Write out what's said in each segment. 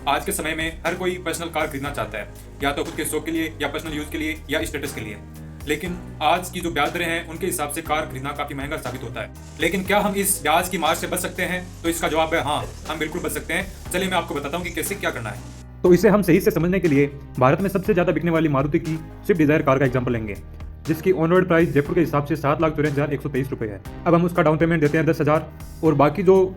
आज के समय में हर कोई पर्सनल कार खरीदना चाहता है, या तो खुद के शौक के लिए, या पर्सनल यूज के लिए, या स्टेटस के लिए। लेकिन आज की जो ब्याज दरें हैं उनके हिसाब से कार खरीदना काफी महंगा साबित होता है। लेकिन क्या हम इस ब्याज की मार से बच सकते हैं? तो इसका जवाब है हाँ, हम बिल्कुल बच सकते हैं। चलिए मैं आपको बताता हूँ कि कैसे क्या करना है। तो इसे हम सही से समझने के लिए भारत में सबसे ज्यादा बिकने वाली मारुति की स्विफ्ट डिजायर कार का एग्जांपल लेंगे, जिसकी ऑन रोड प्राइस जयपुर के हिसाब से 7,64,123 रुपये है। अब हम उसका डाउन पेमेंट देते हैं 10,000 और बाकी जो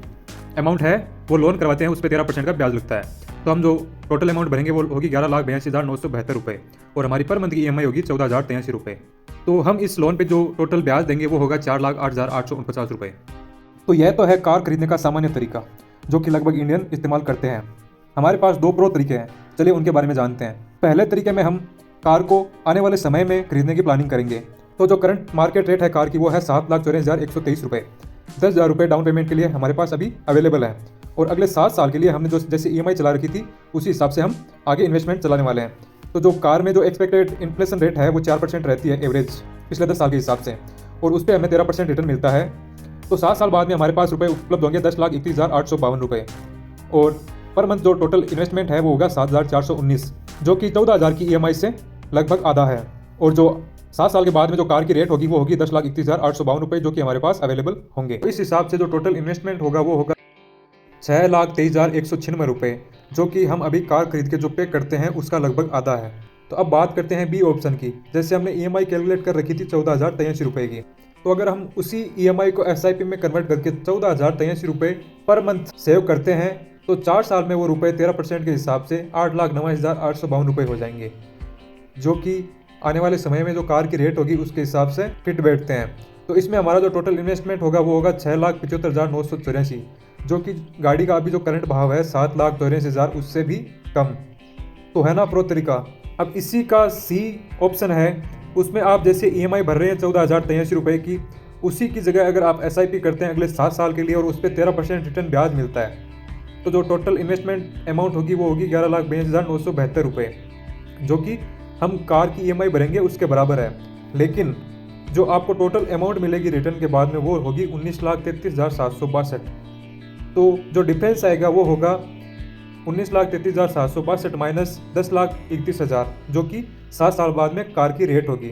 अमाउंट है वो लोन करवाते हैं, उस पर 13% का ब्याज लगता है। तो हम जो टोटल अमाउंट भरेंगे वो होगी 11,82,972 रुपये और हमारी पर मंथ की EMI होगी 14,083 रुपये। तो हम इस लोन पे जो टोटल ब्याज देंगे वो होगा 4,08,849 रुपये। तो यह तो है कार खरीदने का सामान्य तरीका, जो कि लगभग इंडियन इस्तेमाल करते हैं। हमारे पास 2 प्रो तरीके हैं, चलिए उनके बारे में जानते हैं। पहले तरीके में हम कार को आने वाले समय में खरीदने की प्लानिंग करेंगे। तो जो करंट मार्केट रेट है कार की वो है 7,64,123 रुपये। 10,000 रुपये डाउन पेमेंट के लिए हमारे पास अभी अवेलेबल है और अगले 7 साल के लिए हमने जो जैसे EMI चला रखी थी उसी हिसाब से हम आगे इन्वेस्टमेंट चलाने वाले हैं। तो जो कार में जो एक्सपेक्टेड इन्फ्लेशन रेट है वो 4% रहती है एवरेज पिछले 10 साल के हिसाब से, और उस पर हमें 13% रिटर्न मिलता है। तो 7 साल बाद में हमारे पास रुपये उपलब्ध होंगे 10,31,852 रुपये और पर मंथ जो टोटल इन्वेस्टमेंट है वो होगा 7,419, जो कि 14,000 की EMI से लगभग आधा है। और जो 7 साल के बाद में जो कार की रेट होगी वो होगी 10,31,852 रुपये, जो कि हमारे पास अवेलेबल होंगे। तो इस हिसाब से जो टोटल इन्वेस्टमेंट होगा वो होगा 6,23,196 रुपये, जो कि हम अभी कार खरीद के जो पे करते हैं उसका लगभग आधा है। तो अब बात करते हैं बी ऑप्शन की। जैसे हमने EMI कैलकुलेट कर रखी थी 14,083 रुपये की, तो अगर हम उसी EMI को SIP में कन्वर्ट करके 14,083 रुपये पर मंथ सेव करते हैं तो 4 साल में वो रुपये 13% के हिसाब से 8,90,852 रुपये हो जाएंगे, जो कि आने वाले समय में जो कार की रेट होगी उसके हिसाब से फिट बैठते हैं। तो इसमें हमारा जो टोटल इन्वेस्टमेंट होगा वो होगा 6,75,984, जो कि गाड़ी का अभी जो करंट भाव है 7,84,000 उससे भी कम। तो है ना प्रो तरीका। अब इसी का C ऑप्शन है, उसमें आप जैसे EMI भर रहे हैं 14,083 रुपये की, उसी की जगह अगर आप SIP करते हैं अगले 7 साल के लिए और उस पर 13% रिटर्न ब्याज मिलता है, तो जो टोटल इन्वेस्टमेंट अमाउंट होगी वो होगी 11,42,972 रुपये, जो कि हम कार की EMI भरेंगे उसके बराबर है। लेकिन जो आपको टोटल अमाउंट मिलेगी रिटर्न के बाद में वो होगी 19,33,762। तो जो डिफरेंस आएगा वो होगा 19,33,762 माइनस 10,31,000, जो कि 7 साल बाद में कार की रेट होगी।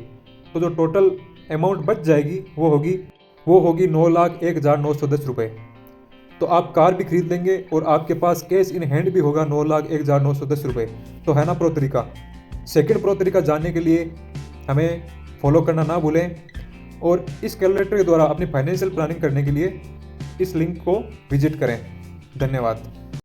तो जो टोटल अमाउंट बच जाएगी वो होगी 9,01,910 रुपये। तो आप कार भी खरीद लेंगे और आपके पास कैश इन हैंड भी होगा 9,01,910 रुपये। तो है ना प्रो तरीका। सेकंड प्रो तरीका जानने के लिए हमें फॉलो करना ना भूलें और इस कैलकुलेटर के द्वारा अपनी फाइनेंशियल प्लानिंग करने के लिए इस लिंक को विजिट करें। धन्यवाद।